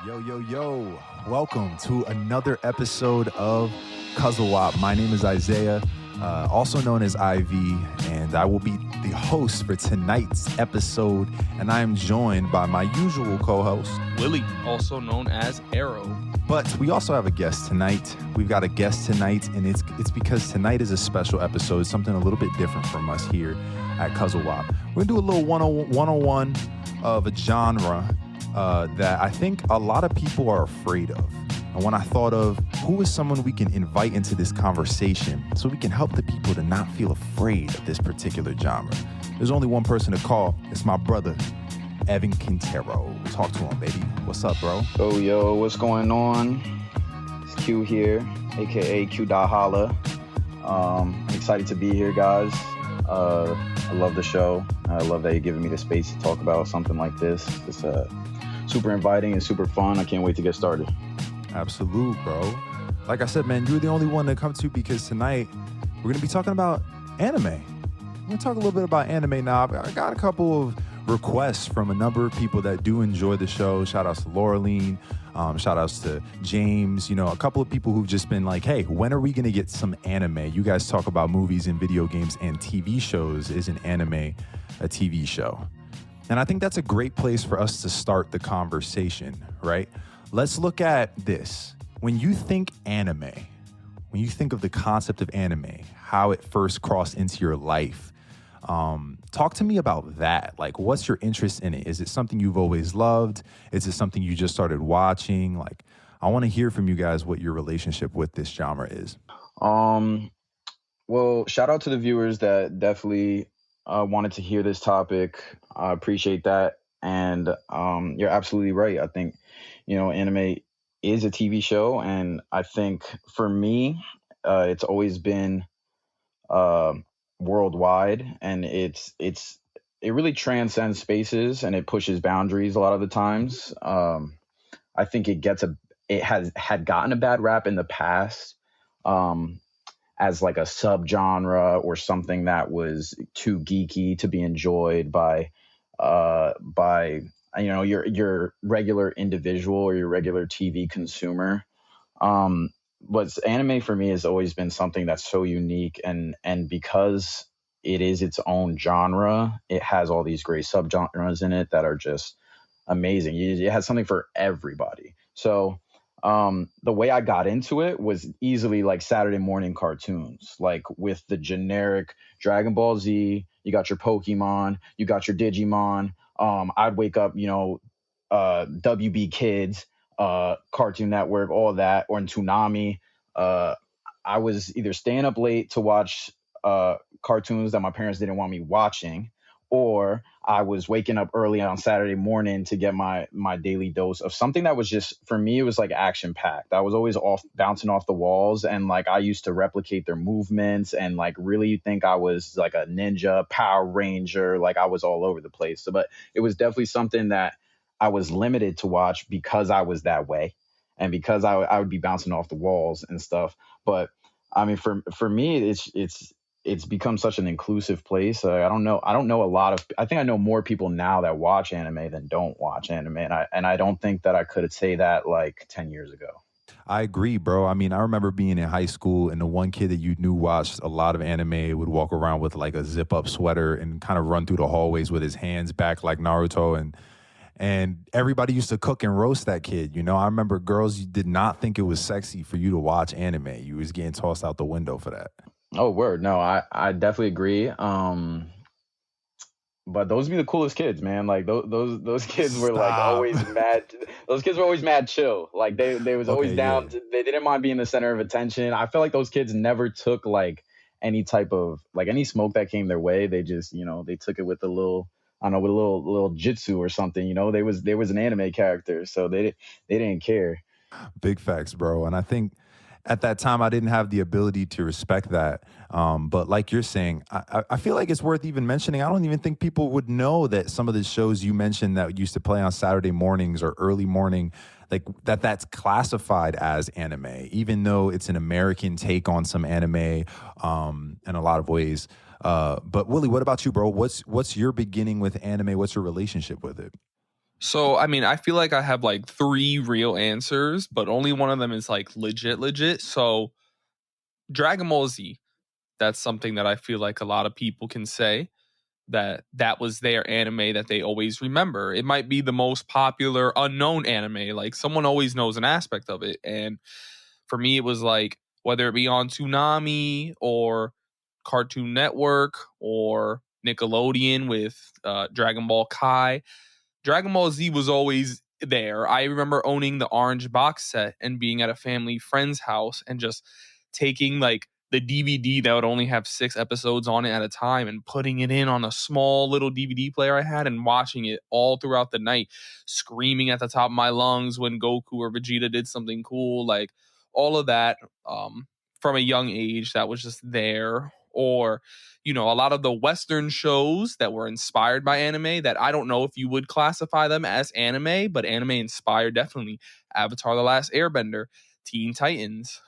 Yo, yo, yo. Welcome to another episode of CUZZO-OP. My name is Isaiah, also known as Ivy, and I will be the host for tonight's episode. And I am joined by my usual co-host, Willie, also known as Arrow. But we also have a guest tonight. We've got a guest tonight, and it's because tonight is a special episode, something a little bit different from us here at CUZZO-OP. We're going to do a little 101 of a genre that I think a lot of people are afraid of. And when I thought of who is someone we can invite into this conversation so we can help the people to not feel afraid of this particular genre, there's only one person to call. It's my brother, Evan Quintero. Talk to him, baby. What's up, bro? Oh, yo, what's going on? It's Q here, aka Q Da Holla. I'm excited to be here, guys. I love the show. I love that you're giving me the space to talk about something like this. It's super inviting and super fun. I can't wait to get started. Absolute, bro. Like I said, man, you're the only one to come to because tonight we're going to be talking about anime. We're going to talk a little bit about anime now. I got a couple of requests from a number of people that do enjoy the show. Shout outs to Laureline. Shout outs to James. You know, a couple of people who've just been like, hey, when are we going to get some anime? You guys talk about movies and video games and TV shows. Isn't anime a TV show? And I think that's a great place for us to start the conversation, right? Let's look at this. When you think anime, when you think of the concept of anime, how it first crossed into your life, talk to me about that. Like, what's your interest in it? Is it something you've always loved? Is it something you just started watching? Like, I want to hear from you guys what your relationship with this genre is. Well, shout out to the viewers that definitely wanted to hear this topic. I appreciate that. And you're absolutely right. I think, anime is a TV show. And I think for me, it's always been worldwide, and it really transcends spaces and it pushes boundaries a lot of the times. I think it has had gotten a bad rap in the past, as like a subgenre or something that was too geeky to be enjoyed by your regular individual or your regular TV consumer. But anime for me has always been something that's so unique, and because it is its own genre, it has all these great subgenres in it that are just amazing. It has something for everybody. So the way I got into it was easily like Saturday morning cartoons, like with the generic Dragon Ball Z. You got your Pokemon, you got your Digimon. I'd wake up, WB Kids, Cartoon Network, all that, or in Toonami. I was either staying up late to watch cartoons that my parents didn't want me watching, or I was waking up early on Saturday morning to get my daily dose of something that was just, for me, it was like action packed. I was always bouncing off the walls, and like I used to replicate their movements and like really think I was like a ninja, Power Ranger, like I was all over the place. So, but it was definitely something that I was limited to watch because I was that way, and because I would be bouncing off the walls and stuff. But I mean, for me, it's become such an inclusive place. I don't know I think I know more people now that watch anime than don't watch anime, and I don't think that I could say that like 10 years ago. I agree, bro. I mean, I remember being in high school and the one kid that you knew watched a lot of anime would walk around with like a zip up sweater and kind of run through the hallways with his hands back like Naruto, and everybody used to cook and roast that kid. You know, I remember girls did not think it was sexy for you to watch anime. You was getting tossed out the window for that. Oh, word. No, I definitely agree. But those be the coolest kids, man. Like those kids were like always mad. Those kids were always mad chill. Like they was always down. Yeah. They didn't mind being the center of attention. I feel like those kids never took like any type of like any smoke that came their way. They just, they took it with a little, I don't know, with a little jitsu or something. There was an anime character, so they didn't care. Big facts, bro. And I think at that time, I didn't have the ability to respect that. But like you're saying, I feel like it's worth even mentioning. I don't even think people would know that some of the shows you mentioned that used to play on Saturday mornings or early morning, like that's classified as anime, even though it's an American take on some anime in a lot of ways. But Willie, what about you, bro? What's your beginning with anime? What's your relationship with it? So, I mean, I feel like I have like 3 real answers, but only one of them is like legit. So, Dragon Ball Z, that's something that I feel like a lot of people can say that was their anime that they always remember. It might be the most popular unknown anime, like someone always knows an aspect of it. And for me, it was like whether it be on Toonami or Cartoon Network or Nickelodeon with Dragon Ball Kai. Dragon Ball Z was always there. I remember owning the orange box set and being at a family friend's house and just taking like the DVD that would only have 6 episodes on it at a time and putting it in on a small little DVD player I had and watching it all throughout the night, screaming at the top of my lungs when Goku or Vegeta did something cool, like all of that from a young age that was just there. Or a lot of the Western shows that were inspired by anime that I don't know if you would classify them as anime, but anime inspired definitely. Avatar: The Last Airbender, Teen Titans,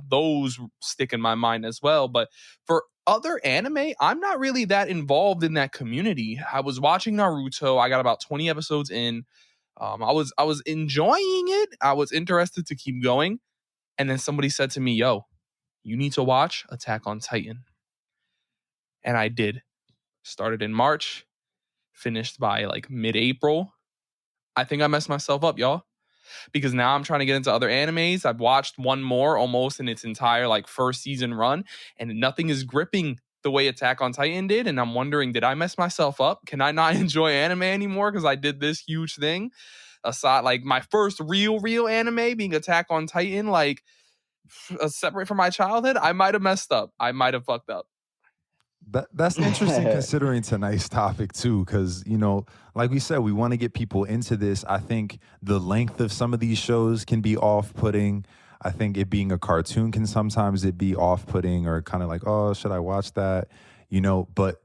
those stick in my mind as well. But for other anime, I'm not really that involved in that community. I was watching Naruto. I got about 20 episodes in. I was enjoying it. I was interested to keep going. And then somebody said to me, yo, you need to watch Attack on Titan. And I did. Started in March, finished by like mid-April. I think I messed myself up, y'all, because now I'm trying to get into other animes. I've watched one more almost in its entire like first season run, and nothing is gripping the way Attack on Titan did. And I'm wondering, did I mess myself up? Can I not enjoy anime anymore because I did this huge thing? Aside, like my first real anime being Attack on Titan, like separate from my childhood, I might have messed up. I might have fucked up. That's interesting considering tonight's topic too, because like we said, we want to get people into this. I think the length of some of these shows can be off-putting. I think it being a cartoon can sometimes it be off-putting or kind of like, oh, should I watch that? But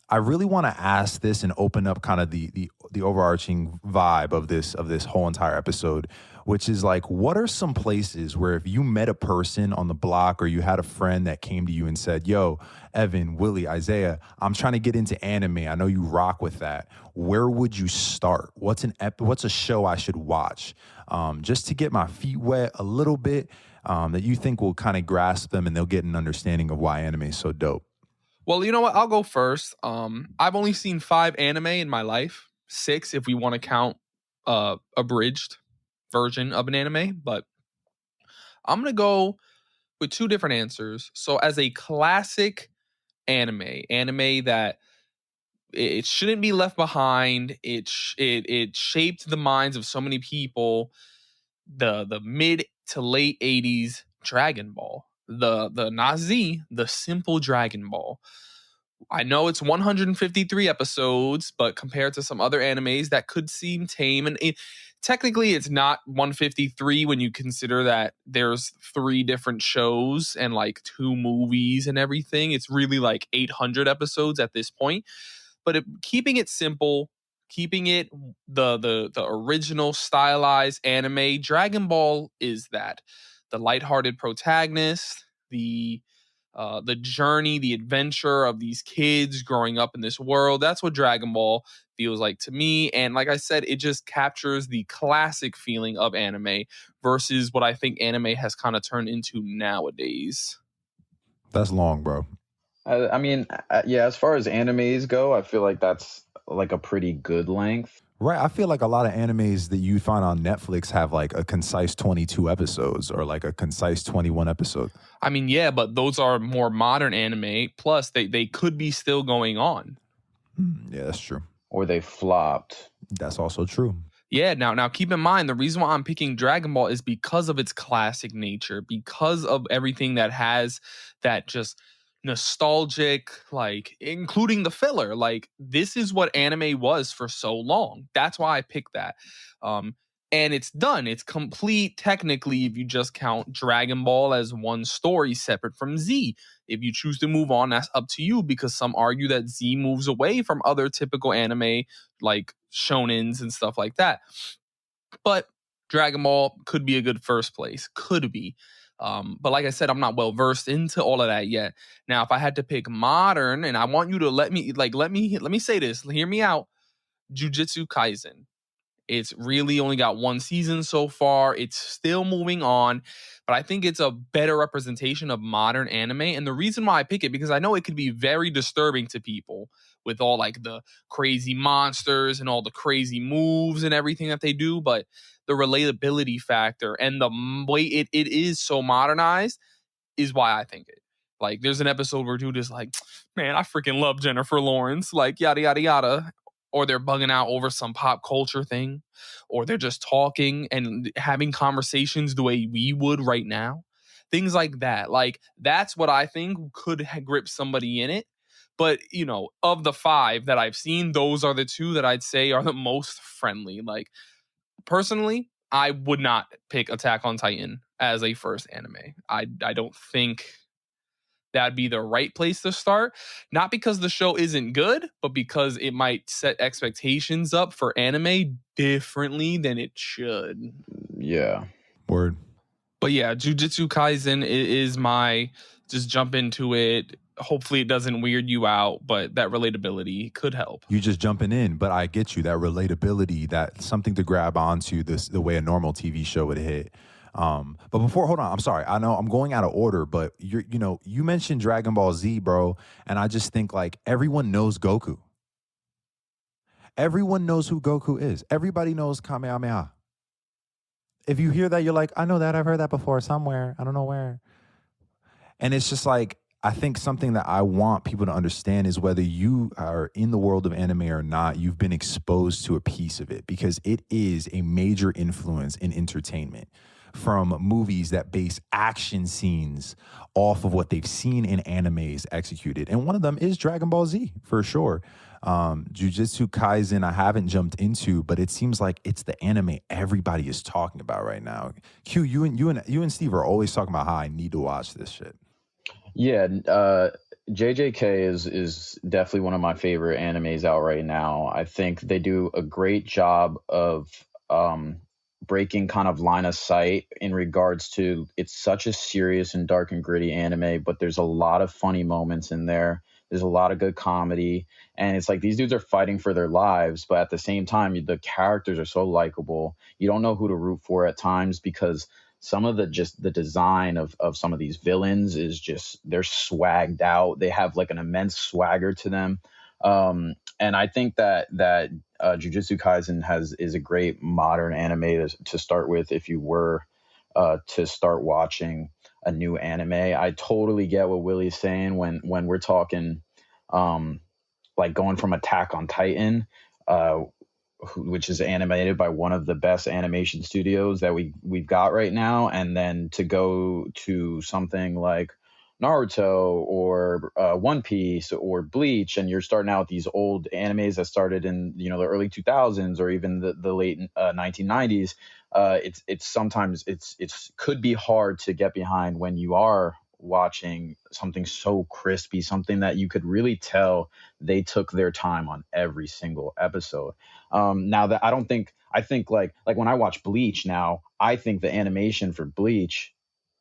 I really want to ask this and open up kind of the overarching vibe of this whole entire episode, which is like, what are some places where if you met a person on the block or you had a friend that came to you and said, yo, Evan, Willie, Isaiah, I'm trying to get into anime. I know you rock with that. Where would you start? What's a show I should watch? Just to get my feet wet a little bit, that you think will kind of grasp them and they'll get an understanding of why anime is so dope. Well, you know what? I'll go first. I've only seen 5 anime in my life. 6 if we want to count abridged version of an anime, but I'm going to go with 2 different answers. So as a classic anime that it shouldn't be left behind. It shaped the minds of so many people. The mid to late 80s Dragon Ball. The not Z, the simple Dragon Ball. I know it's 153 episodes, but compared to some other animes that could seem tame, and technically it's not 153 when you consider that there's 3 different shows and like 2 movies and everything. It's really like 800 episodes at this point. But keeping it simple, keeping it the original stylized anime, Dragon Ball is that. The lighthearted protagonist, the journey, the adventure of these kids growing up in this world. That's what Dragon Ball feels like to me. And like I said, it just captures the classic feeling of anime versus what I think anime has kind of turned into nowadays. That's long, bro. I mean, yeah, as far as animes go, I feel like that's like a pretty good length. Right. I feel like a lot of animes that you find on Netflix have like a concise 22 episodes or like a concise 21 episode. I mean, yeah, but those are more modern anime. Plus, they could be still going on. Yeah, that's true. Or they flopped. That's also true. Yeah, now keep in mind, the reason why I'm picking Dragon Ball is because of its classic nature, because of everything that has that just nostalgic, like including the filler. Like this is what anime was for so long. That's why I picked that. And it's done. It's complete technically if you just count Dragon Ball as one story separate from Z. If you choose to move on, that's up to you, because some argue that Z moves away from other typical anime like shonens and stuff like that. But Dragon Ball could be a good first place. Could be. But like I said, I'm not well versed into all of that yet. Now, if I had to pick modern, and I want you to let me say this, hear me out. Jujutsu Kaisen. It's really only got one season so far. It's still moving on, but I think it's a better representation of modern anime. And the reason why I pick it, because I know it could be very disturbing to people with all like the crazy monsters and all the crazy moves and everything that they do, but the relatability factor and the way it is so modernized is why I think it. Like, there's an episode where dude is like, man, I freaking love Jennifer Lawrence, like, yada, yada, yada. Or they're bugging out over some pop culture thing, or they're just talking and having conversations the way we would right now. Things like that. Like, that's what I think could grip somebody in it. But, you know, of the 5 that I've seen, those are the 2 that I'd say are the most friendly. Like, personally, I would not pick Attack on Titan as a first anime. I don't think that'd be the right place to start. Not because the show isn't good, but because it might set expectations up for anime differently than it should. Yeah. Word. But yeah, Jujutsu Kaisen is my, just jump into it. Hopefully it doesn't weird you out, but that relatability could help. You just jumping in, but I get you, that relatability, that something to grab onto, this the way a normal TV show would hit. But before, hold on, I'm sorry. I know I'm going out of order, but you mentioned Dragon Ball Z, bro, and I just think like everyone knows Goku. Everyone knows who Goku is. Everybody knows Kamehameha. If you hear that, you're like, I know that. I've heard that before somewhere. I don't know where. And it's just like, I think something that I want people to understand is whether you are in the world of anime or not, you've been exposed to a piece of it because it is a major influence in entertainment. From movies that base action scenes off of what they've seen in animes executed. And one of them is Dragon Ball Z, for sure. Jujutsu Kaisen, I haven't jumped into, but it seems like it's the anime everybody is talking about right now. Q, you and Steve are always talking about how I need to watch this shit. Yeah, JJK is definitely one of my favorite animes out right now. I think they do a great job of breaking kind of line of sight in regards to, it's such a serious and dark and gritty anime, but there's a lot of funny moments in there. There's a lot of good comedy, and it's like these dudes are fighting for their lives, but at the same time, the characters are so likable. You don't know who to root for at times because some of the design of some of these villains is just, they're swagged out. They have like an immense swagger to them. And I think that Jujutsu Kaisen is a great modern anime to start with if you were to start watching a new anime. I totally get what Willie's saying when we're talking like going from Attack on Titan, which is animated by one of the best animation studios that we've got right now, and then to go to something like Naruto or One Piece or Bleach, and you're starting out with these old animes that started in the early 2000s or even the late 1990s. It's sometimes it's could be hard to get behind when you are watching something so crispy, something that you could really tell they took their time on every single episode. Now that I think like when I watch Bleach now, I think the animation for Bleach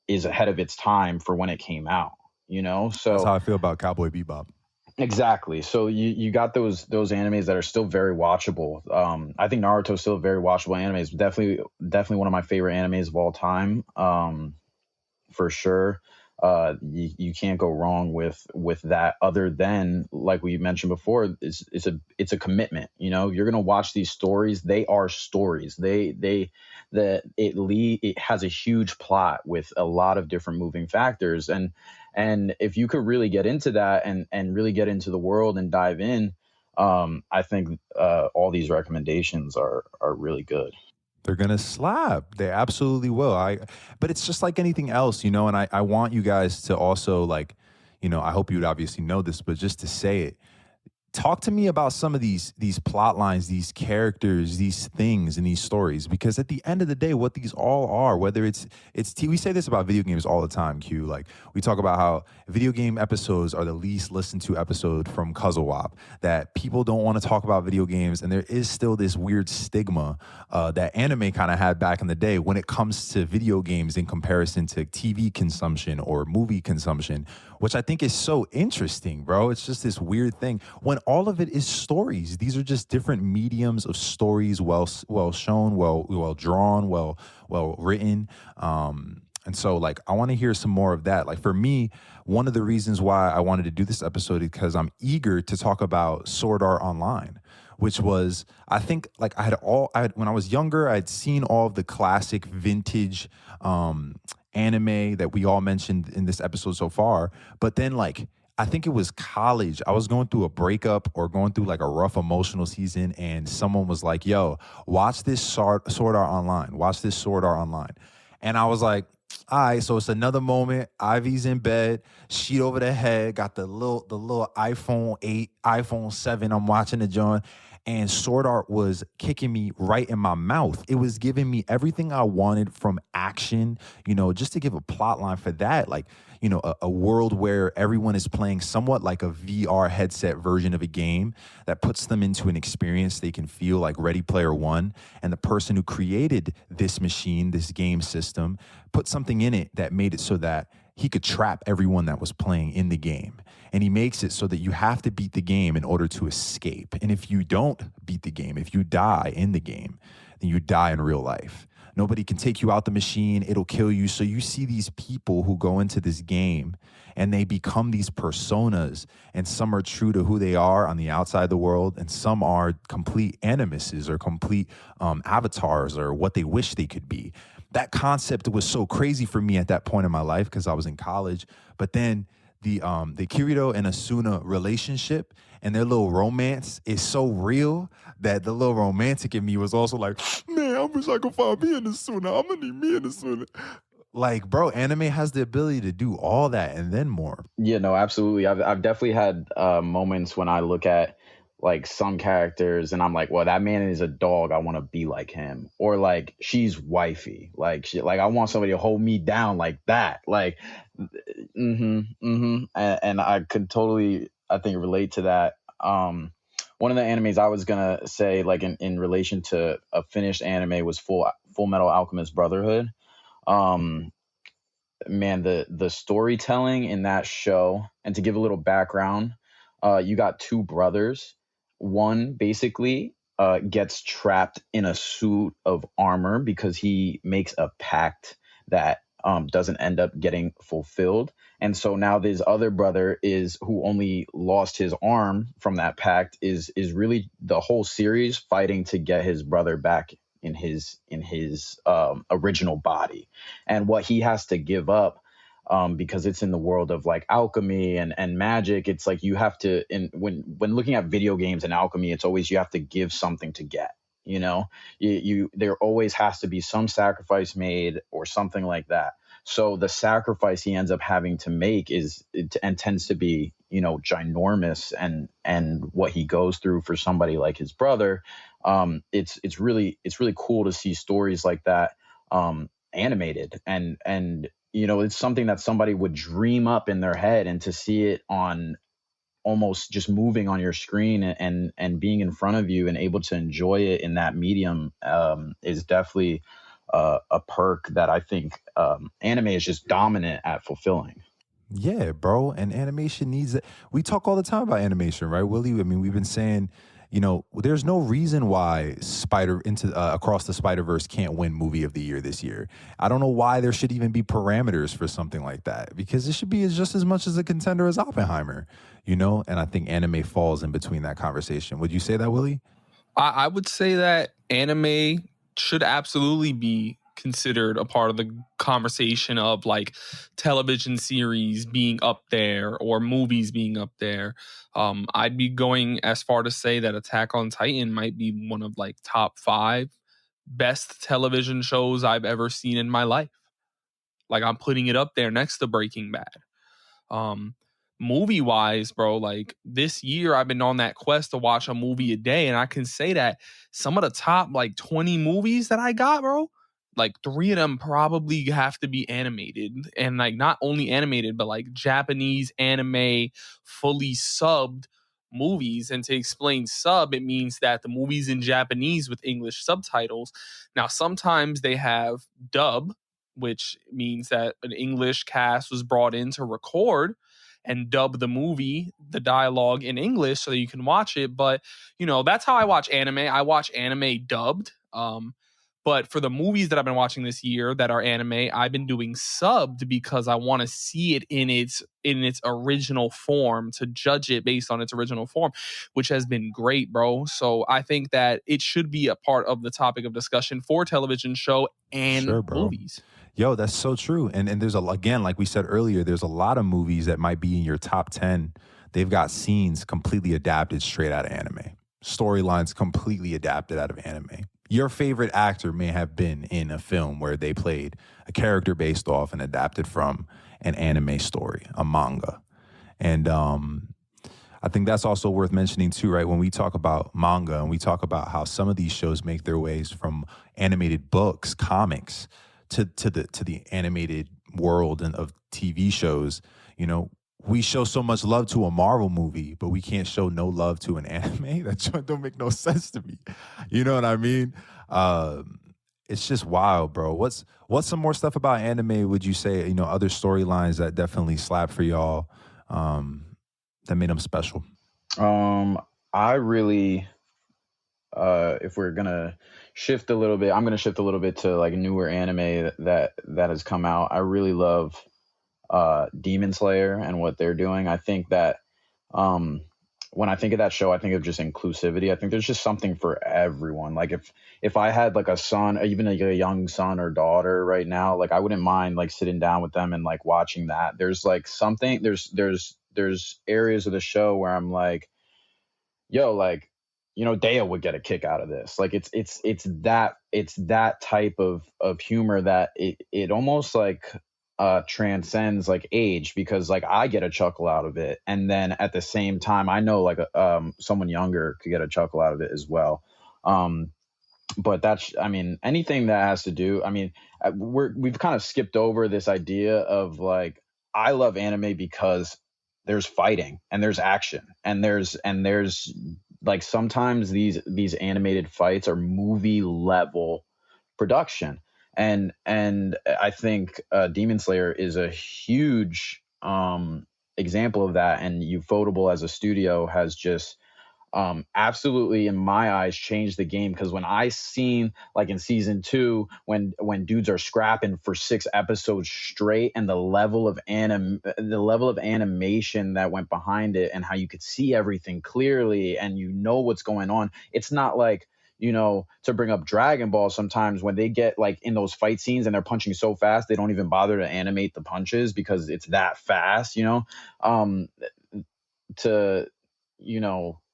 is ahead of its time for when it came out, So That's how I feel about Cowboy Bebop. Exactly. So you got those animes that are still very watchable. I think Naruto is still a very watchable anime. It's definitely one of my favorite animes of all time. For sure. You can't go wrong with that, other than, like we mentioned before, it's a commitment. You're gonna watch these stories. They are stories. It has a huge plot with a lot of different moving factors, and if you could really get into that and really get into the world and dive in, I think all these recommendations are really good. They're gonna slap. They absolutely will. But it's just like anything else, and I want you guys to also, like, I hope you'd obviously know this, but just to say it, talk to me about some of these plot lines, these characters, these things, and these stories. Because at the end of the day, what these all are, whether it's we say this about video games all the time, Q. Like, we talk about how video game episodes are the least listened to episode from CUZZO-OP, that people don't want to talk about video games, and there is still this weird stigma that anime kind of had back in the day when it comes to video games in comparison to TV consumption or movie consumption, which I think is so interesting, bro. It's just this weird thing when all of it is stories. These are just different mediums of stories, well shown, well drawn, well written. And so like I want to hear some more of that. Like for me, one of the reasons why I wanted to do this episode is because I'm eager to talk about Sword Art Online, which was, I think, like when I was younger, I'd seen all of the classic vintage anime that we all mentioned in this episode so far. But then like I think it was college. I was going through a breakup or going through like a rough emotional season, and someone was like, "Yo, watch this Sword Art Online. Watch this Sword Art Online." And I was like, all right, so it's another moment. Ivy's in bed, sheet over the head, got the little iPhone 8, iPhone 7. I'm watching the joint, and Sword Art was kicking me right in my mouth. It was giving me everything I wanted from action, just to give a plot line for that. Like, a world where everyone is playing somewhat like a VR headset version of a game that puts them into an experience they can feel like Ready Player One. And the person who created this machine, this game system, put something in it that made it so that he could trap everyone that was playing in the game. And he makes it so that you have to beat the game in order to escape. And if you don't beat the game, if you die in the game, then you die in real life. Nobody can take you out the machine. It'll kill you. So you see these people who go into this game and they become these personas, and some are true to who they are on the outside of the world, and some are complete animuses or complete avatars or what they wish they could be. That concept was so crazy for me at that point in my life because I was in college. But then the Kirito and Asuna relationship and their little romance is so real that the little romantic in me was also like, man, I wish I could find me in Asuna. I'm gonna need me in Asuna. Like, bro, anime has the ability to do all that and then more. Yeah, no, absolutely. I've definitely had moments when I look at like some characters and I'm like, well, that man is a dog. I want to be like him. Or like, she's wifey. Like, I want somebody to hold me down like that. Like, and I could totally, I think, relate to that. One of the animes I was gonna say, like in relation to a finished anime, was Full Metal Alchemist Brotherhood. Man, the storytelling in that show, and to give a little background, you got two brothers. One basically gets trapped in a suit of armor because he makes a pact that doesn't end up getting fulfilled. And so now this other brother who only lost his arm from that pact is really the whole series fighting to get his brother back in his original body, and what he has to give up, because it's in the world of like alchemy and magic. It's like you have to, when looking at video games and alchemy, it's always you have to give something to get. There always has to be some sacrifice made or something like that. So the sacrifice he ends up having to make tends to be, ginormous, and what he goes through for somebody like his brother. It's really cool to see stories like that animated, and it's something that somebody would dream up in their head, and to see it on almost just moving on your screen and being in front of you and able to enjoy it in that medium is definitely a perk that I think anime is just dominant at fulfilling. Yeah, bro. And animation needs it. We talk all the time about animation, right, Willie? I mean, we've been saying, there's no reason why Across the Spider-Verse can't win Movie of the Year this year. I don't know why there should even be parameters for something like that, because it should be just as much as a contender as Oppenheimer, And I think anime falls in between that conversation. Would you say that, Willie? I would say that anime should absolutely be considered a part of the conversation of like television series being up there or movies being up there. I'd be going as far to say that Attack on Titan might be one of like top 5 best television shows I've ever seen in my life. Like, I'm putting it up there next to Breaking Bad. Movie wise, bro, like this year I've been on that quest to watch a movie a day, and I can say that some of the top like 20 movies that I got, bro, like 3 of them probably have to be animated, and like not only animated but like Japanese anime fully subbed movies. And to explain sub, it means that the movie's in Japanese with English subtitles. Now sometimes they have dub, which means that an English cast was brought in to record, and dub the movie, the dialogue in English so that you can watch it. But, that's how I watch anime. I watch anime dubbed. But for the movies that I've been watching this year that are anime, I've been doing subbed because I want to see it in its original form, to judge it based on its original form, which has been great, bro. So I think that it should be a part of the topic of discussion for television show and Sure, bro. movies. Yo, that's so true. And there's again, like we said earlier, there's a lot of movies that might be in your top 10. They've got scenes completely adapted straight out of anime. Storylines completely adapted out of anime. Your favorite actor may have been in a film where they played a character based off and adapted from an anime story, a manga. And I think that's also worth mentioning too, right? When we talk about manga and we talk about how some of these shows make their ways from animated books, comics, to the animated world and of TV shows, we show so much love to a Marvel movie, but we can't show no love to an anime. That joint don't make no sense to me. You know what I mean? It's just wild, bro. What's some more stuff about anime would you say, other storylines that definitely slap for y'all, that made them special? I really, if we're gonna shift a little bit, I'm gonna shift a little bit to like newer anime that has come out. I really love Demon Slayer and what they're doing. I think that when I think of that show, I think of just inclusivity. I think there's just something for everyone. Like if I had like a son, even like a young son or daughter right now, like I wouldn't mind like sitting down with them and like watching that. There's like something, there's areas of the show where I'm like, yo, like, Dea would get a kick out of this. Like it's that type of humor that it almost like transcends like age, because like I get a chuckle out of it, and then at the same time I know like someone younger could get a chuckle out of it as well. But that's, anything that has to do, we've kind of skipped over this idea of like, I love anime because there's fighting and there's action and there's like sometimes these animated fights are movie level production. And I think Demon Slayer is a huge example of that. And Ufotable as a studio has just absolutely, in my eyes, changed the game. Because when I seen like in season 2, when dudes are scrapping for 6 episodes straight, and the level of animation that went behind it, and how you could see everything clearly and what's going on. It's not like, to bring up Dragon Ball, sometimes when they get like in those fight scenes and they're punching so fast, they don't even bother to animate the punches because it's that fast, to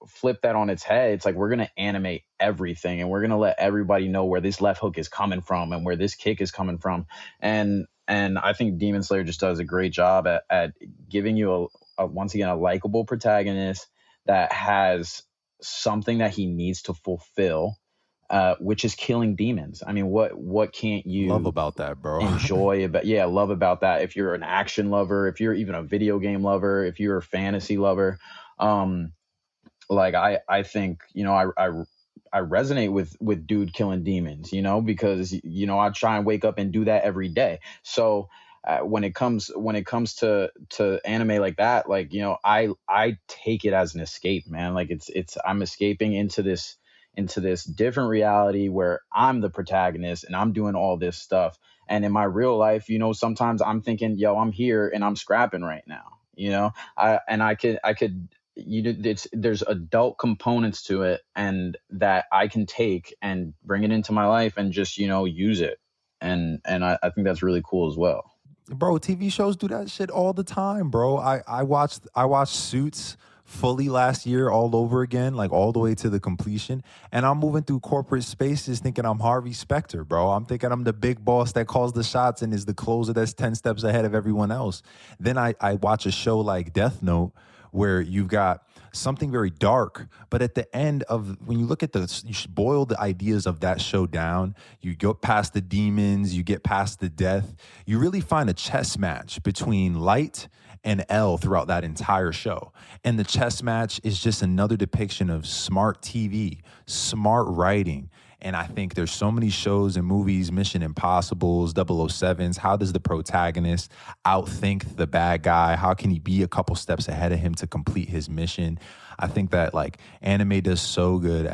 flip that on its head. It's like, we're going to animate everything, and we're going to let everybody know where this left hook is coming from and where this kick is coming from. And I think Demon Slayer just does a great job at giving you once again, a likable protagonist that has something that he needs to fulfill, which is killing demons. What can't you love about that, bro? enjoy about love about that? If you're an action lover, if you're even a video game lover, if you're a fantasy lover, like I think I resonate with dude killing demons, because I try and wake up and do that every day. So when it comes to anime like that, like, I take it as an escape, man. Like it's I'm escaping into this different reality where I'm the protagonist and I'm doing all this stuff. And in my real life, sometimes I'm thinking, yo, I'm here and I'm scrapping right now. I could there's adult components to it, and that I can take and bring it into my life and just use it. And I think that's really cool as well. Bro, TV shows do that shit all the time, bro. I watched Suits fully last year all over again, like all the way to the completion. And I'm moving through corporate spaces thinking I'm Harvey Specter, bro. I'm thinking I'm the big boss that calls the shots and is the closer that's 10 steps ahead of everyone else. Then I watch a show like Death Note, where you've got something very dark, but at the end of, when you look at you should boil the ideas of that show down, you go past the demons, you get past the death, you really find a chess match between Light and L throughout that entire show. And the chess match is just another depiction of smart TV, smart writing, And I think there's so many shows and movies, Mission Impossibles, 007s. How does the protagonist outthink the bad guy? How can he be a couple steps ahead of him to complete his mission? I think that like anime does so good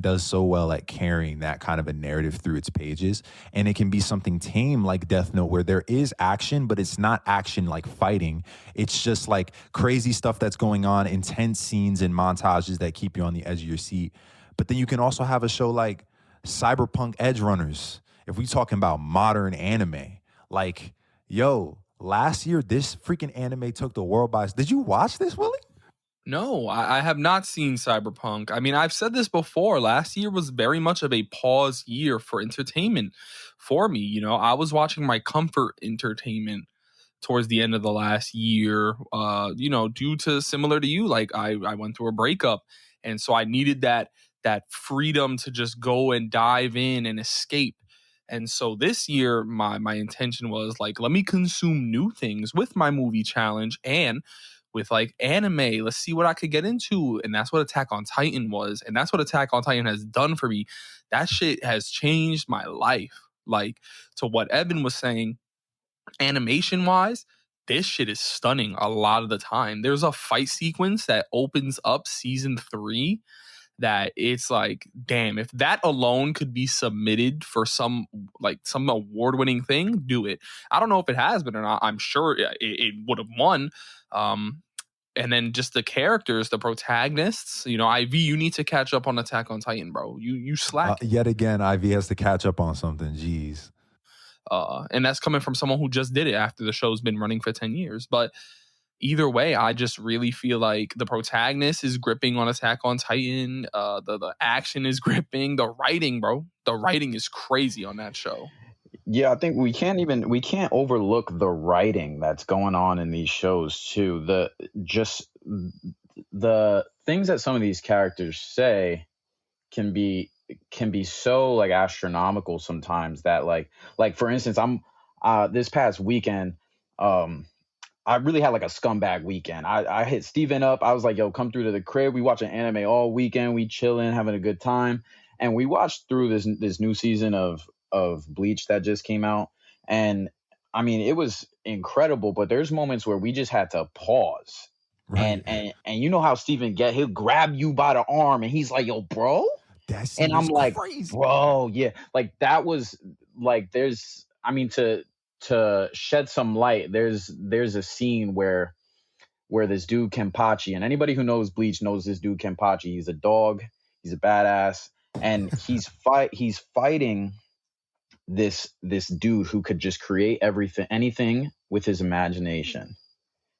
does so well at carrying that kind of a narrative through its pages. And it can be something tame like Death Note where there is action, but it's not action like fighting. It's just like crazy stuff that's going on, intense scenes and montages that keep you on the edge of your seat. But then you can also have a show like Cyberpunk Edge Runners. If we talking about modern anime, like, yo, last year this freaking anime took the world by. Did you watch this, Willie? No, I have not seen Cyberpunk. I mean, I've said this before. Last year was very much of a pause year for entertainment for me. You know, I was watching my comfort entertainment towards the end of the last year, you know, due to similar to you, like I went through a breakup. And so I needed that freedom to just go and dive in and escape. And so this year, my intention was like, let me consume new things with my movie challenge and with like anime. Let's see what I could get into. And that's what Attack on Titan was. And that's what Attack on Titan has done for me. That shit has changed my life. Like, to what Evan was saying, animation wise, this shit is stunning a lot of the time. There's a fight sequence that opens up season 3 that it's like, damn, if that alone could be submitted for some award-winning thing, do it. I don't know if it has been or not. I'm sure it would have won. And then just the characters, the protagonists, you know, IV, you need to catch up on Attack on Titan, bro. You slack. Yet again, IV has to catch up on something. Jeez. And that's coming from someone who just did it after the show's been running for 10 years. But either way, I just really feel like the protagonist is gripping on Attack on Titan. The action is gripping. The writing, bro. The writing is crazy on that show. Yeah, I think we can't overlook the writing that's going on in these shows too. The things that some of these characters say can be so like astronomical sometimes that like for instance, I'm this past weekend, I really had like a scumbag weekend. I hit Steven up. I was like, yo, come through to the crib. We watching anime all weekend. We chilling, having a good time. And we watched through this new season of Bleach that just came out. And I mean, it was incredible, but there's moments where we just had to pause. Right. And you know how Steven he'll grab you by the arm and he's like, yo, bro. And I'm like, crazy. Bro, yeah. Like that was like, there's, I mean, to shed some light, there's a scene where this dude Kenpachi, and anybody who knows Bleach knows this dude Kenpachi. He's a dog, he's a badass, and he's fighting this dude who could just create anything with his imagination.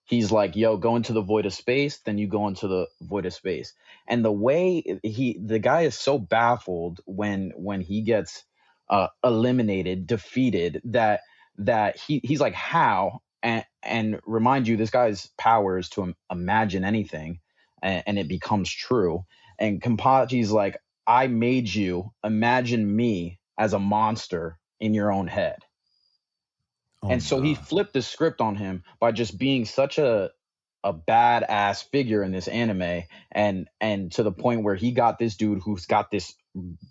He's like, yo, go into the void of space, then you go into the void of space. And the way the guy is so baffled when he gets eliminated, defeated, that he's like, how? And remind you, this guy's power is to imagine anything, and it becomes true. And Kenpachi's like, I made you imagine me as a monster in your own head. And so he flipped the script on him by just being such a badass figure in this anime, and to the point where he got this dude who's got this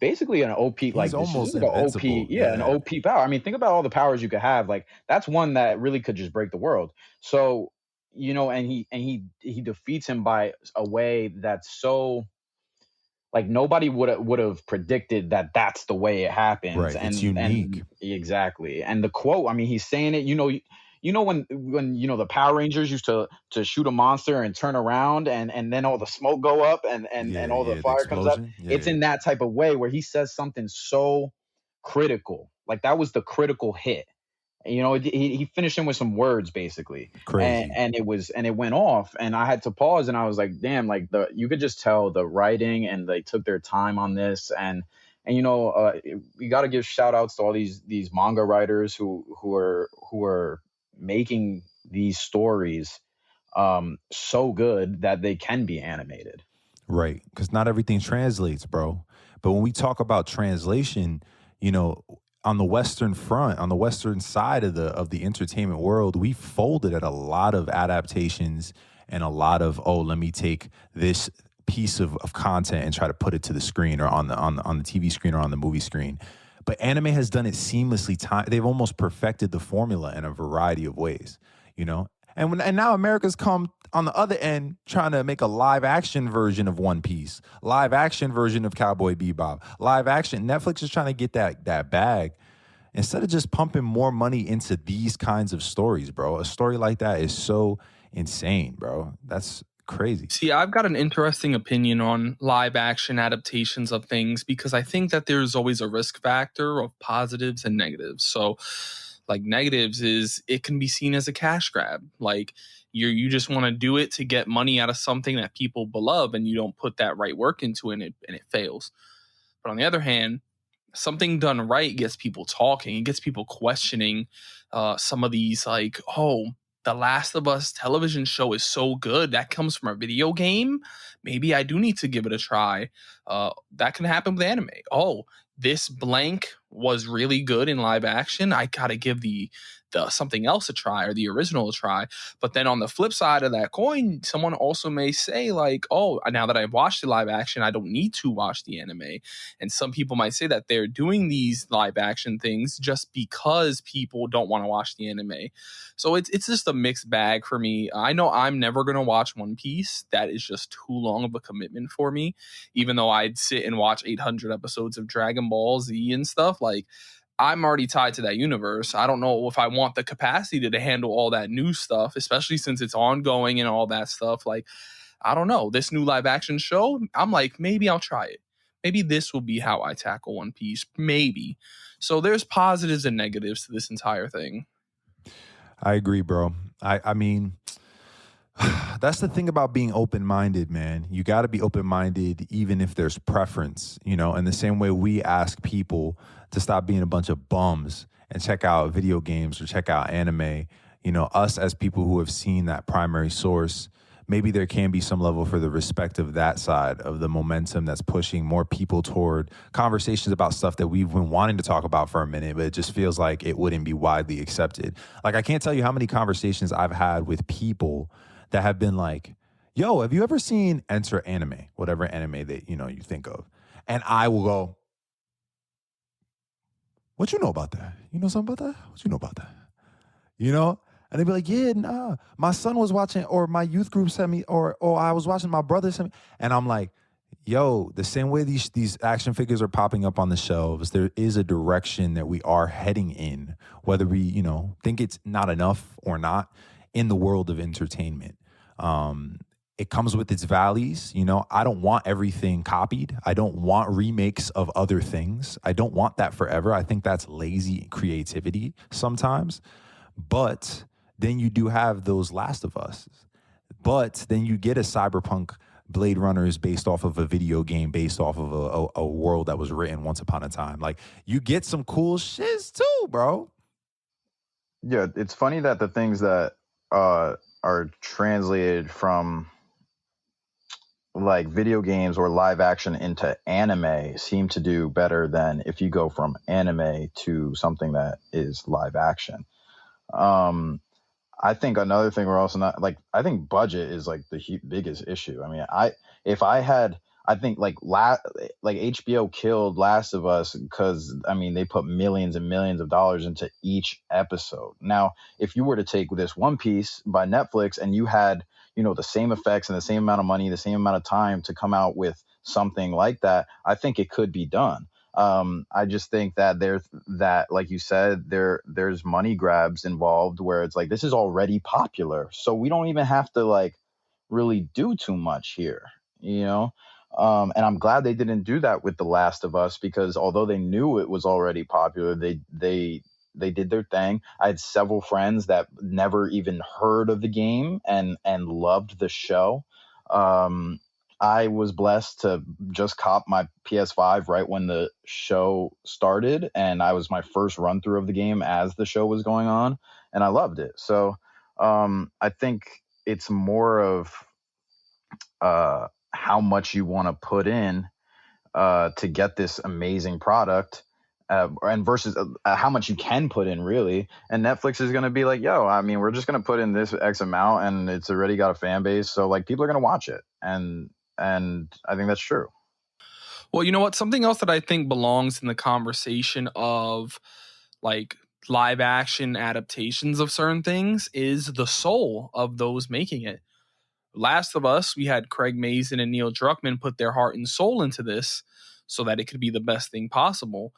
basically an OP, like he's almost an OP, an OP power. I mean, think about all the powers you could have. Like that's one that really could just break the world. So, you know, and he defeats him by a way that's so like nobody would have predicted that that's the way it happens. Right, and it's unique. Exactly. And the quote, I mean, he's saying it, you know when you know the Power Rangers used to shoot a monster and turn around and then all the smoke go up and all the fire comes up. It's in that type of way where he says something so critical. Like that was the critical hit. You know, he finished him with some words basically. Crazy. And it went off, and I had to pause, and I was like, damn, like you could just tell the writing, and they took their time on this, and you know, you got to give shout outs to all these manga writers who are making these stories so good that they can be animated. Right, because not everything translates, bro. But when we talk about translation, you know, on the Western front, on the Western side of the entertainment world, we folded at a lot of adaptations and a lot of, let me take this piece of content and try to put it to the screen or on the TV screen or on the movie screen. But anime has done it seamlessly. They've almost perfected the formula in a variety of ways, you know. And now America's come on the other end trying to make a live action version of One Piece, live action version of Cowboy Bebop, live action. Netflix is trying to get that bag instead of just pumping more money into these kinds of stories, bro. A story like that is so insane, bro. That's crazy. See, I've got an interesting opinion on live action adaptations of things because I think that there's always a risk factor of positives and negatives. So, like, negatives is it can be seen as a cash grab. Like, you just want to do it to get money out of something that people love, and you don't put that right work into it, and it fails. But on the other hand, something done right gets people talking. It gets people questioning some of these, like, oh, the Last of Us television show is so good. That comes from a video game. Maybe I do need to give it a try. That can happen with anime. Oh, this blank was really good in live action. I gotta give the something else a try or the original a try. But then on the flip side of that coin, someone also may say like, oh, now that I've watched the live action, I don't need to watch the anime. And some people might say that they're doing these live action things just because people don't want to watch the anime. So it's just a mixed bag for me. I know I'm never going to watch One Piece. That is just too long of a commitment for me. Even though I'd sit and watch 800 episodes of Dragon Ball Z and stuff, like, I'm already tied to that universe. I don't know if I want the capacity to handle all that new stuff, especially since it's ongoing and all that stuff. Like, I don't know. This new live action show, I'm like, maybe I'll try it. Maybe this will be how I tackle One Piece. Maybe. So there's positives and negatives to this entire thing. I agree, bro. I mean, that's the thing about being open-minded, man. You got to be open-minded even if there's preference, you know, in the same way we ask people to stop being a bunch of bums and check out video games or check out anime. You know, us as people who have seen that primary source, maybe there can be some level for the respect of that side of the momentum that's pushing more people toward conversations about stuff that we've been wanting to talk about for a minute, but it just feels like it wouldn't be widely accepted. Like, I can't tell you how many conversations I've had with people that have been like, yo, have you ever seen Enter Anime? Whatever anime that, you know, you think of. And I will go, what you know about that? You know something about that? What you know about that? You know? And they'd be like, yeah, nah. My son was watching, or my youth group sent me, or I was watching, my brother sent me. And I'm like, yo, the same way these action figures are popping up on the shelves, there is a direction that we are heading in, whether we, you know, think it's not enough or not, in the world of entertainment. It comes with its valleys. You know, I don't want everything copied. I don't want remakes of other things. I don't want that forever. I think that's lazy creativity sometimes. But then you do have those Last of Us. But then you get a cyberpunk Blade Runner is based off of a video game, based off of a world that was written once upon a time. Like, you get some cool shits too, bro. Yeah, it's funny that the things that are translated from like video games or live action into anime seem to do better than if you go from anime to something that is live action. I think another thing we're also not like, I think budget is like the biggest issue. I mean, I think like HBO killed Last of Us because, I mean, they put millions and millions of dollars into each episode. Now, if you were to take this One Piece by Netflix and you had, you know, the same effects and the same amount of money, the same amount of time to come out with something like that, I think it could be done. I just think that like you said, there's money grabs involved where it's like, this is already popular, so we don't even have to like really do too much here, you know? And I'm glad they didn't do that with The Last of Us, because although they knew it was already popular, they did their thing. I had several friends that never even heard of the game and loved the show. I was blessed to just cop my PS5 right when the show started, and I was my first run through of the game as the show was going on, and I loved it. So I think it's more of how much you want to put in to get this amazing product, and versus how much you can put in, really. And Netflix is going to be like, yo, I mean, we're just going to put in this X amount, and it's already got a fan base, so like people are going to watch it. And and I think that's true. Well, you know what? Something else that I think belongs in the conversation of like live action adaptations of certain things is the soul of those making it. Last of Us, we had Craig Mazin and Neil Druckmann put their heart and soul into this so that it could be the best thing possible.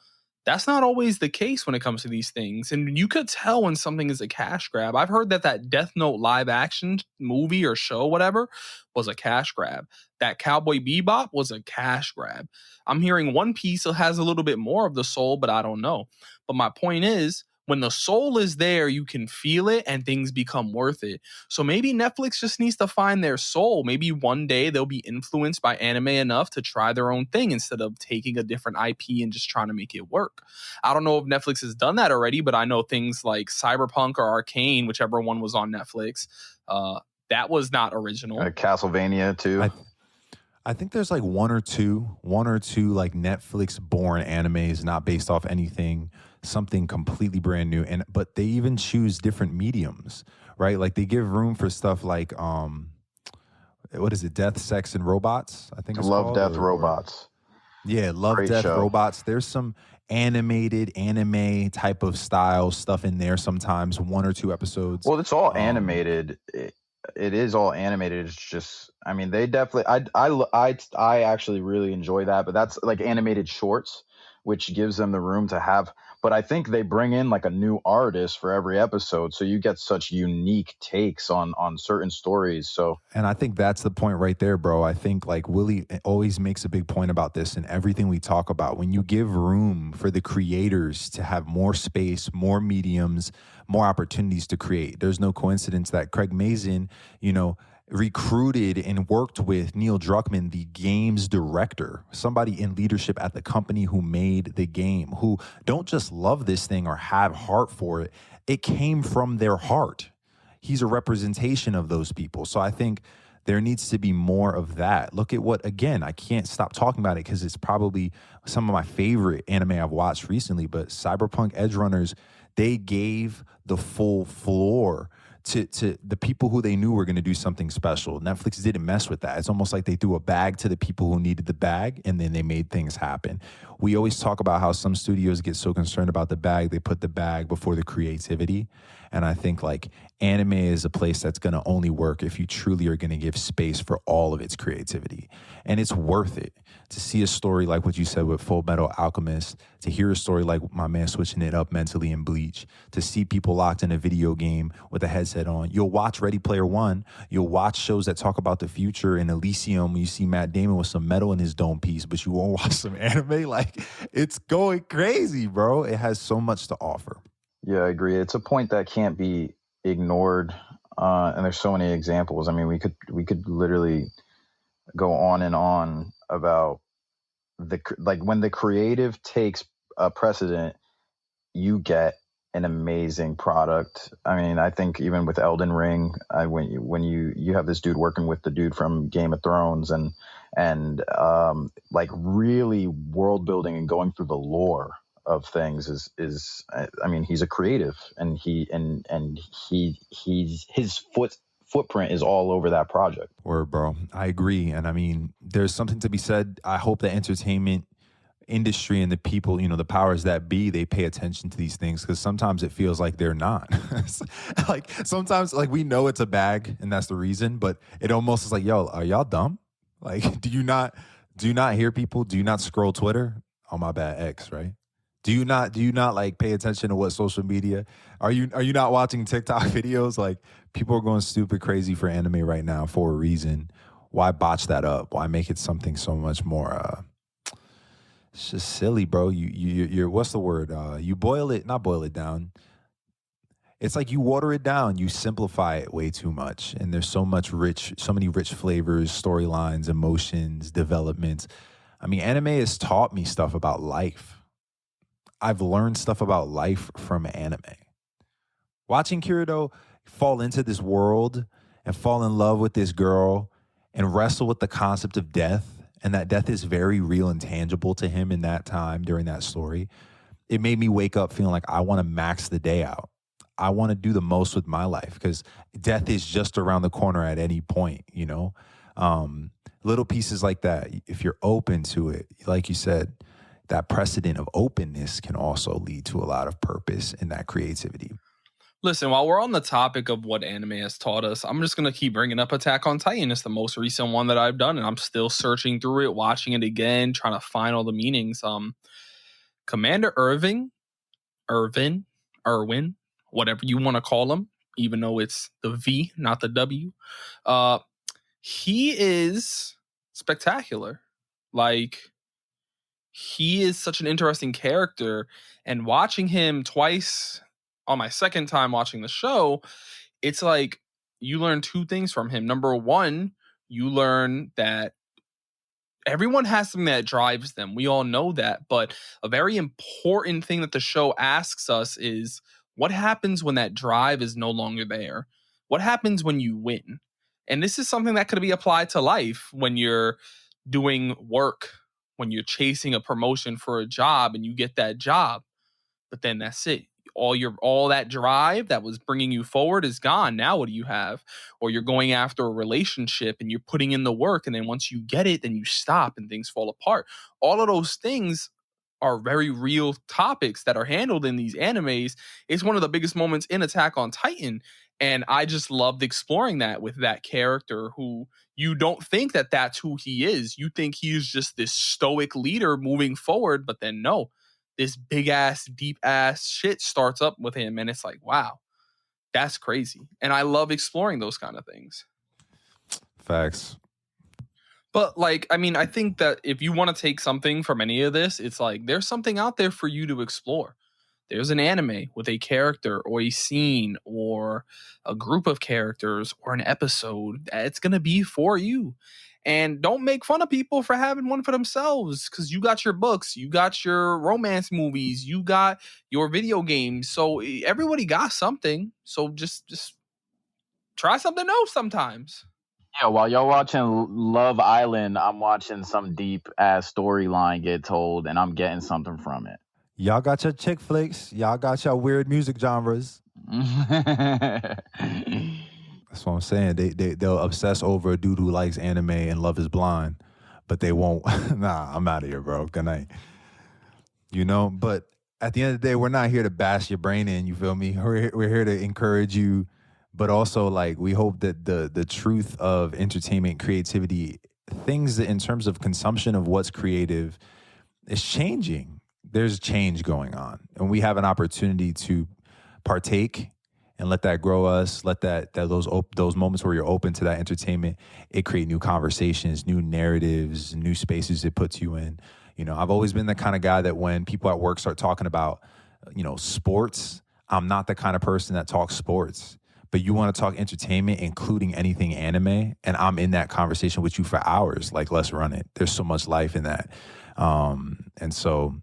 That's not always the case when it comes to these things. And you could tell when something is a cash grab. I've heard that Death Note live action movie or show, whatever, was a cash grab. That Cowboy Bebop was a cash grab. I'm hearing One Piece has a little bit more of the soul, but I don't know. But my point is, when the soul is there, you can feel it and things become worth it. So maybe Netflix just needs to find their soul. Maybe one day they'll be influenced by anime enough to try their own thing instead of taking a different IP and just trying to make it work. I don't know if Netflix has done that already, but I know things like Cyberpunk or Arcane, whichever one was on Netflix, that was not original. Castlevania too. I think there's like one or two like Netflix born animes not based off anything, something completely brand new. But they even choose different mediums, right? Like they give room for stuff like what is it? Death, Sex, and Robots, I think it's Love, called. Death, Robots. Yeah, Love, Great Death, show. Robots. There's some animated anime type of style stuff in there sometimes, one or two episodes. Well, it's all animated. It is all animated. It's just, I mean, they definitely. I actually really enjoy that, but that's like animated shorts, which gives them the room to have. But I think they bring in like a new artist for every episode, so you get such unique takes on certain stories. So, and I think that's the point right there, bro. I think like Willie always makes a big point about this in everything we talk about. When you give room for the creators to have more space, more mediums, more opportunities to create, there's no coincidence that Craig Mazin, recruited and worked with Neil Druckmann, the game's director, somebody in leadership at the company who made the game, who don't just love this thing or have heart for it. It came from their heart. He's a representation of those people. So I think there needs to be more of that. Look at what, again, I can't stop talking about it because it's probably some of my favorite anime I've watched recently, but Cyberpunk Edge Runners, they gave the full floor to the people who they knew were going to do something special. Netflix didn't mess with that. It's almost like they threw a bag to the people who needed the bag, and then they made things happen. We always talk about how some studios get so concerned about the bag, they put the bag before the creativity. And I think like anime is a place that's going to only work if you truly are going to give space for all of its creativity. And it's worth it to see a story like what you said with Full Metal Alchemist, to hear a story like my man switching it up mentally in Bleach, to see people locked in a video game with a headset on. You'll watch Ready Player One. You'll watch shows that talk about the future in Elysium when you see Matt Damon with some metal in his dome piece, but you won't watch some anime. Like, it's going crazy, bro. It has so much to offer. Yeah, I agree. It's a point that can't be ignored, and there's so many examples. I mean, we could literally go on and on about when the creative takes a precedent, you get an amazing product. I mean, I think even with Elden Ring, when you have this dude working with the dude from Game of Thrones and like really world building and going through the lore of things is I mean, he's a creative, and his footprint is all over that project. Word, bro. I agree. And I mean, there's something to be said. I hope the entertainment industry and the people, the powers that be, they pay attention to these things, because sometimes it feels like they're not. Like sometimes like we know it's a bag and that's the reason, but it almost is like, yo, are y'all dumb? Like, do you not hear people? Do you not scroll Twitter? Oh, my bad, X, right? Do you not like pay attention to what social media? Are you not watching TikTok videos? Like, people are going stupid crazy for anime right now for a reason. Why botch that up? Why make it something so much more it's just silly, bro. You're what's the word? You not boil it down. It's like you water it down, you simplify it way too much. And there's so many rich flavors, storylines, emotions, developments. I mean, anime has taught me stuff about life. I've learned stuff about life from anime. Watching Kirito fall into this world and fall in love with this girl and wrestle with the concept of death, and that death is very real and tangible to him in that time during that story, it made me wake up feeling like I want to max the day out. I want to do the most with my life, because death is just around the corner at any point, little pieces like that, if you're open to it, like you said, that precedent of openness can also lead to a lot of purpose in that creativity. Listen, while we're on the topic of what anime has taught us, I'm just going to keep bringing up Attack on Titan. It's the most recent one that I've done, and I'm still searching through it, watching it again, trying to find all the meanings. Commander Irvin, whatever you want to call him, even though it's the V, not the W. He is spectacular. Like, he is such an interesting character, and watching him twice on my second time watching the show, it's like you learn two things from him. Number one, you learn that everyone has something that drives them. We all know that. But a very important thing that the show asks us is what happens when that drive is no longer there? What happens when you win? And this is something that could be applied to life when you're doing work, when you're chasing a promotion for a job and you get that job. But then that's it. All that drive that was bringing you forward is gone. Now what do you have? Or you're going after a relationship and you're putting in the work, and then once you get it, then you stop and things fall apart. All of those things are very real topics that are handled in these animes. It's one of the biggest moments in Attack on Titan, and I just loved exploring that with that character who you don't think that that's who he is. You think he's just this stoic leader moving forward, but then no, this big ass, deep ass shit starts up with him, and it's like, wow, that's crazy. And I love exploring those kind of things. Facts. But like, I mean, I think that if you want to take something from any of this, it's like there's something out there for you to explore. There's an anime with a character or a scene or a group of characters or an episode that's going to be for you. And don't make fun of people for having one for themselves, because you got your books, you got your romance movies, you got your video games. So everybody got something. So just try something else sometimes. Yeah, while y'all watching Love Island, I'm watching some deep ass storyline get told, and I'm getting something from it. Y'all got your chick flicks. Y'all got your weird music genres. That's what I'm saying. They'll obsess over a dude who likes anime and Love Is Blind, but they won't. Nah, I'm out of here, bro. Good night. You know, but at the end of the day, we're not here to bash your brain in. You feel me? We're here to encourage you, but also like we hope that the truth of entertainment, creativity, things that in terms of consumption of what's creative is changing. There's change going on, and we have an opportunity to partake and let that grow us. Let those moments where you're open to that entertainment, it create new conversations, new narratives, new spaces it puts you in. You know, I've always been the kind of guy that when people at work start talking about, sports, I'm not the kind of person that talks sports. But you want to talk entertainment, including anything anime, and I'm in that conversation with you for hours. Like, let's run it. There's so much life in that. And so,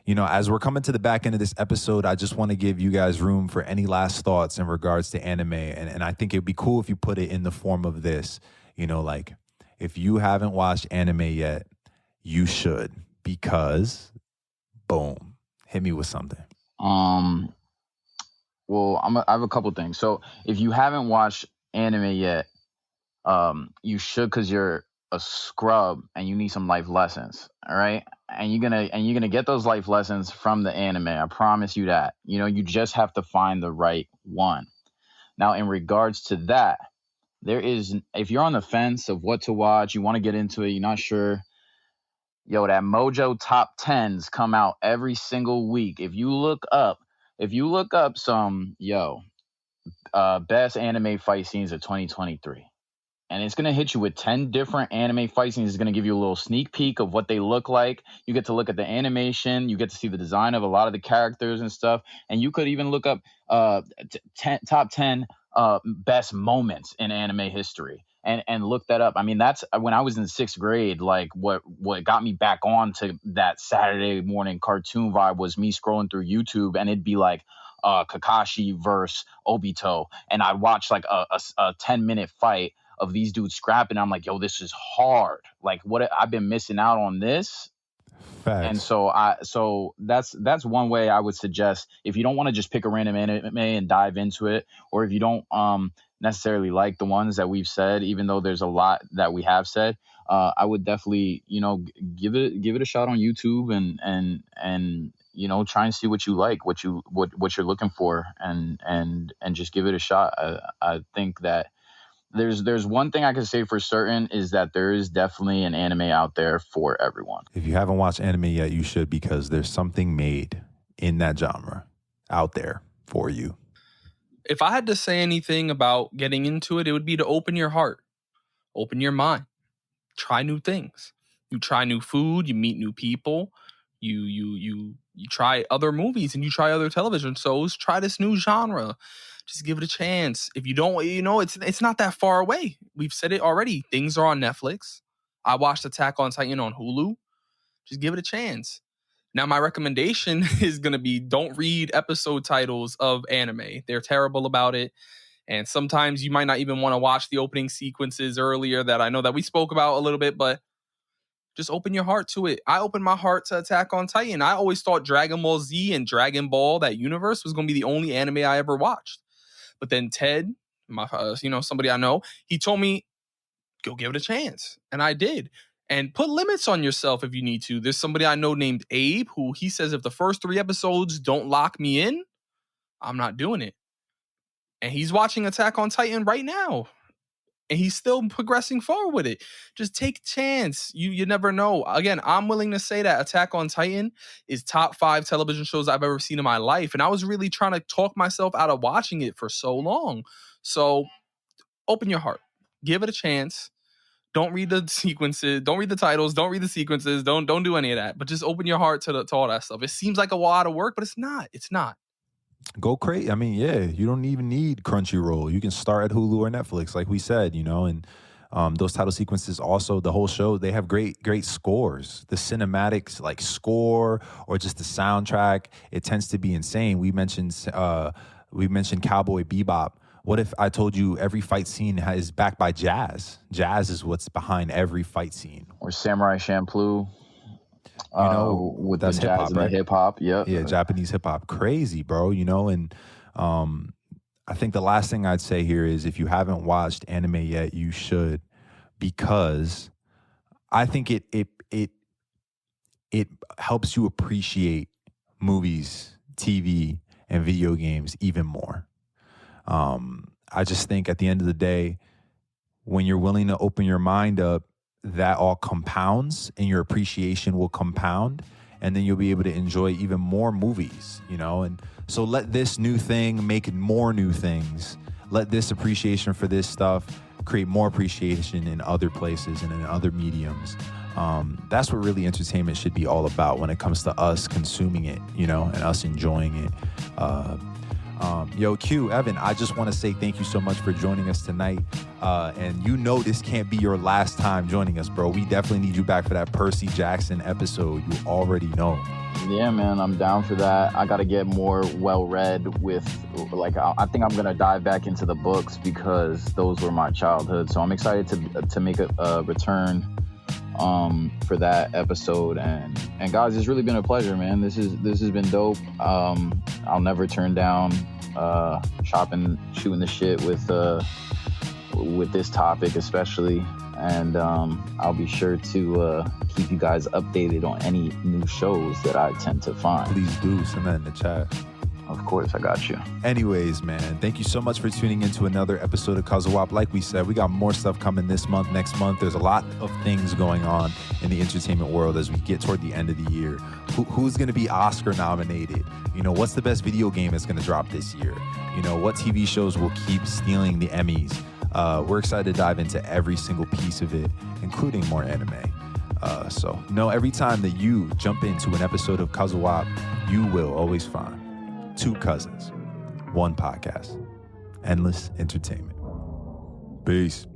as we're coming to the back end of this episode, I just want to give you guys room for any last thoughts in regards to anime. And I think it'd be cool if you put it in the form of this, like if you haven't watched anime yet, you should, because boom, hit me with something. Well, I have a couple things. So if you haven't watched anime yet, you should, because you're a scrub and you need some life lessons. All right. And you're gonna get those life lessons from the anime. I promise you that. You just have to find the right one. Now, in regards to that, if you're on the fence of what to watch, you want to get into it, you're not sure. That Mojo top 10s come out every single week. If you look up some best anime fight scenes of 2023. And it's going to hit you with 10 different anime fight scenes. It's going to give you a little sneak peek of what they look like. You get to look at the animation. You get to see the design of a lot of the characters and stuff. And you could even look up top 10 best moments in anime history and look that up. I mean, that's when I was in 6th grade, like what got me back on to that Saturday morning cartoon vibe was me scrolling through YouTube, and it'd be like Kakashi versus Obito. And I'd watch like a 10-minute fight of these dudes scrapping. I'm like, yo, this is hard. Like, what I've been missing out on this. Facts. And so that's one way I would suggest, if you don't want to just pick a random anime and dive into it, or if you don't necessarily like the ones that we've said, even though there's a lot that we have said. I would definitely, give it a shot on YouTube and try and see what you like, what you're looking for, and just give it a shot. I think that there's one thing I can say for certain is that there is definitely an anime out there for everyone. If you haven't watched anime yet, you should, because there's something made in that genre out there for you. If I had to say anything about getting into it, it would be to open your heart, open your mind, try new things. You try new food, you meet new people, you try other movies and you try other television shows. Try this new genre. Just give it a chance. If you don't, it's not that far away. We've said it already. Things are on Netflix. I watched Attack on Titan on Hulu. Just give it a chance. Now, my recommendation is going to be, don't read episode titles of anime. They're terrible about it. And sometimes you might not even want to watch the opening sequences earlier that I know that we spoke about a little bit, but just open your heart to it. I opened my heart to Attack on Titan. I always thought Dragon Ball Z and Dragon Ball, that universe, was going to be the only anime I ever watched. But then Ted, somebody I know, he told me, go give it a chance. And I did. And put limits on yourself if you need to. There's somebody I know named Abe who he says, if the first 3 episodes don't lock me in, I'm not doing it. And he's watching Attack on Titan right now. And he's still progressing forward with it. Just take a chance. You never know. Again, I'm willing to say that Attack on Titan is top 5 television shows I've ever seen in my life. And I was really trying to talk myself out of watching it for so long. So open your heart. Give it a chance. Don't read the sequences. Don't read the titles. Don't read the sequences. Don't do any of that. But just open your heart to all that stuff. It seems like a lot of work, but it's not. It's not. Go crazy. I mean, yeah, you don't even need Crunchyroll. You can start at Hulu or Netflix, like we said, and those title sequences, also the whole show, they have great scores. The cinematics, like score or just the soundtrack, it tends to be insane. We mentioned Cowboy Bebop. What if I told you every fight scene is backed by jazz? Jazz is what's behind every fight scene. Or Samurai Champloo. With that's the jazz hip-hop, and right? the hip-hop. Yep. Yeah, Japanese hip-hop. Crazy, bro, and I think the last thing I'd say here is, if you haven't watched anime yet, you should, because I think it helps you appreciate movies, TV, and video games even more. I just think at the end of the day, when you're willing to open your mind up, that all compounds and your appreciation will compound, and then you'll be able to enjoy even more movies, and so let this new thing make more new things. Let this appreciation for this stuff create more appreciation in other places and in other mediums. That's what really entertainment should be all about when it comes to us consuming it, and us enjoying it. Q, Evan, I just want to say thank you so much for joining us tonight. And this can't be your last time joining us, bro. We definitely need you back for that Percy Jackson episode. You already know. Yeah, man, I'm down for that. I got to get more well-read with, I think I'm going to dive back into the books, because those were my childhood. So I'm excited to make a return for that episode. And guys, it's really been a pleasure, man. This has been dope. I'll never turn down shooting the shit with this topic especially, and I'll be sure to keep you guys updated on any new shows that I tend to find. Please do send that in the chat. Of course, I got you. Anyways, man, thank you so much for tuning into another episode of CUZZO-OP. Like we said, we got more stuff coming this month, next month. There's a lot of things going on in the entertainment world as we get toward the end of the year. Who's going to be Oscar nominated? What's the best video game that's going to drop this year? What TV shows will keep stealing the Emmys? We're excited to dive into every single piece of it, including more anime. So every time that you jump into an episode of CUZZO-OP, you will always find 2 cousins, 1 podcast, endless entertainment. Peace.